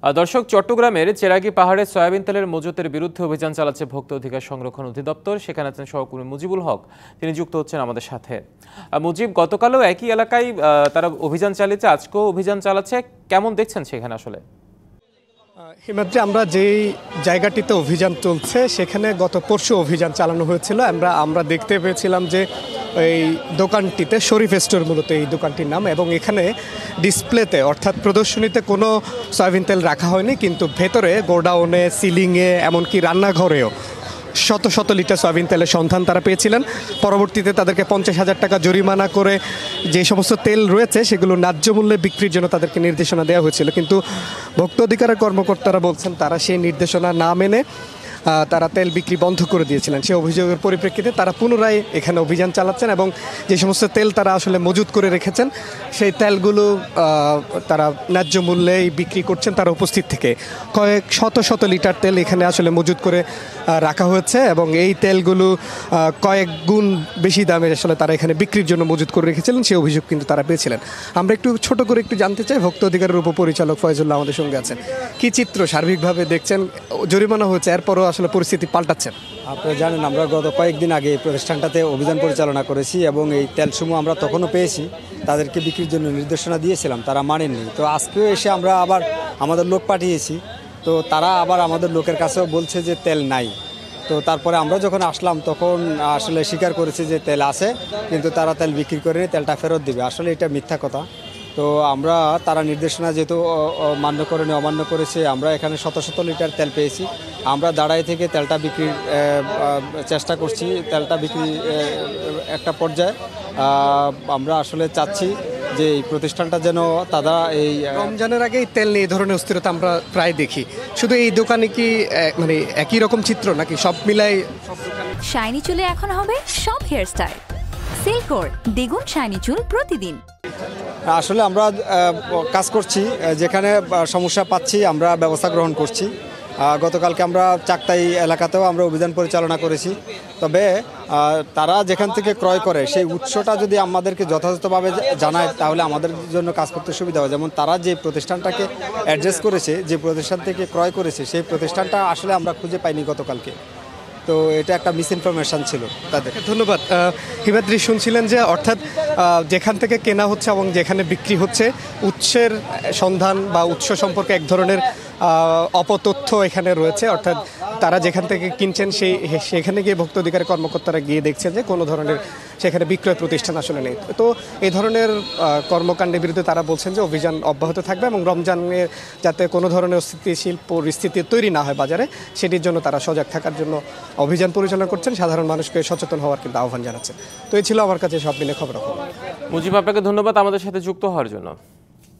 দর্শক, চট্টগ্রামের চেরাগী পাহাড়ে সয়াবিন তেলের মজুতের বিরুদ্ধে অভিযান চালাচ্ছে ভোক্তা অধিকার সংরক্ষণ অধিদপ্তর। সেখানে আছেন সহকর্মী মুজিবুল হক, তিনি যুক্ত হচ্ছেন আমাদের সাথে। মুজিব, গতকালও একই এলাকায় তারা অভিযান চালিয়েছে, আজকেও অভিযান চালাচ্ছে, কেমন দেখছেন সেখানে আসলে? হিমাদ্রি, আমরা যেই জায়গাটিতে অভিযান চলছে সেখানে গত পরশু অভিযান চালানো হয়েছিল। আমরা দেখতে পেয়েছিলাম যে এই দোকানটিতে শরীফ স্টোর, মূলত এই দোকানটির নাম, এবং এখানে ডিসপ্লেতে অর্থাৎ প্রদর্শনীতে কোনো সয়াবিন তেল রাখা হয়নি, কিন্তু ভেতরে গোডাউনে, সিলিংয়ে, এমনকি রান্নাঘরেও শত শত লিটার সয়াবিন তেলের সন্ধান তারা পেয়েছিলেন। পরবর্তীতে তাদেরকে 50,000 টাকা জরিমানা করে যে সমস্ত তেল রয়েছে সেগুলো ন্যায্য মূল্যে বিক্রির জন্য তাদেরকে নির্দেশনা দেওয়া হয়েছিল, কিন্তু ভোক্তা অধিকারের কর্মকর্তারা বলছেন তারা সেই নির্দেশনা না মেনে তারা তেল বিক্রি বন্ধ করে দিয়েছিলেন। সেই অভিযোগের পরিপ্রেক্ষিতে তারা পুনরায় এখানে অভিযান চালাচ্ছেন এবং যে সমস্ত তেল তারা আসলে মজুত করে রেখেছেন সেই তেলগুলো তারা ন্যায্য মূল্যেই বিক্রি করছেন। তারা উপস্থিত থেকে কয়েক শত শত লিটার তেল এখানে আসলে মজুত করে রাখা হয়েছে এবং এই তেলগুলো কয়েক গুণ বেশি দামে আসলে তারা এখানে বিক্রির জন্য মজুত করে রেখেছিলেন, সেই অভিযোগ কিন্তু তারা পেয়েছিলেন। আমরা একটু ছোট করে একটু জানতে চাই, ভোক্তা অধিকারের উপপরিচালক ফয়জুল্লাহ আমাদের সঙ্গে আছেন। কি চিত্র সার্বিকভাবে দেখছেন? জরিমানা হয়েছে, এরপরও আসলে পরিস্থিতি পাল্টাচ্ছেন। আপনারা জানেন, আমরা গত কয়েকদিন আগে এই প্রতিষ্ঠানটাতে অভিযান পরিচালনা করেছি এবং এই তেলসমূহ আমরা তখনও পেয়েছি, তাদেরকে বিক্রির জন্য নির্দেশনা দিয়েছিলাম, তারা মানেননি। তো আজকেও এসে আমরা আবার আমাদের লোক পাঠিয়েছি, তো তারা আবার আমাদের লোকের কাছেও বলছে যে তেল নাই। তো তারপরে আমরা যখন আসলাম তখন আসলে স্বীকার করেছে যে তেল আছে, কিন্তু তারা তেল বিক্রি করে তেলটা ফেরত দিবে। আসলে এটা মিথ্যা কথা। তো আমরা তারা নির্দেশনা যেহেতু মান্য করেনি, অমান্য করেছে, আমরা এখানে শত শত লিটার তেল পেয়েছি। আমরা দাঁড়াই থেকে তেলটা বিক্রির চেষ্টা করছি। তেলটা বিক্রি একটা পর্যায়ে আমরা আসলে চাচ্ছি যে এই প্রতিষ্ঠানটা যেন তারা এই রমজানের আগে এই তেল নিয়ে এই ধরনের অস্থিরতা আমরা প্রায় দেখি। শুধু এই দোকানে কি মানে একই রকম চিত্র, নাকি সব মিলাই? শাইনি চুলে এখন হবে সব হেয়ার স্টাইল। সিল্কোর দ্বিগুণ শাইনি চুল প্রতিদিন। আসলে আমরা কাজ করছি, যেখানে সমস্যা পাচ্ছি আমরা ব্যবস্থা গ্রহণ করছি। গতকালকে আমরা চাকতাই এলাকাতেও আমরা অভিযান পরিচালনা করেছি। তবে তারা যেখান থেকে ক্রয় করে সেই উৎসটা যদি আমাদেরকে যথাযথভাবে জানায় তাহলে আমাদের জন্য কাজ করতে সুবিধা হয়। যেমন তারা যে প্রতিষ্ঠানটাকে অ্যাড্রেস করেছে, যে প্রতিষ্ঠান থেকে ক্রয় করেছে, সেই প্রতিষ্ঠানটা আসলে আমরা খুঁজে পাইনি গতকালকে। তো এটা একটা মিস ইনফরমেশন ছিল তাদের। ধন্যবাদ। হিমাদ্রি, শুনছিলেন যে অর্থাৎ যেখান থেকে কেনা হচ্ছে এবং যেখানে বিক্রি হচ্ছে উৎসের সন্ধান বা উৎস সম্পর্কে এক ধরনের অপতথ্য এখানে রয়েছে। অর্থাৎ তারা যেখান থেকে কিনছেন সেখানে গিয়ে ভোক্তা অধিকারের কর্মকর্তারা গিয়ে দেখছেন যে কোনো ধরনের সেখানে বিক্রয় প্রতিষ্ঠান আসলে নেই। তো এই ধরনের কর্মকাণ্ডের বিরুদ্ধে তারা বলছেন যে অভিযান অব্যাহত থাকবে এবং রমজানে যাতে কোনো ধরনের অস্থিতিশীল পরিস্থিতি তৈরি না হয় বাজারে, সেটির জন্য তারা সজাগ থাকার জন্য অভিযান পরিচালনা করছেন, সাধারণ মানুষকে সচেতন হওয়ার কিন্তু আহ্বান জানাচ্ছেন। তো এই ছিল আমার কাছে সব মিলে খবর। মুজিব, আপনাকে ধন্যবাদ আমাদের সাথে যুক্ত হওয়ার জন্য।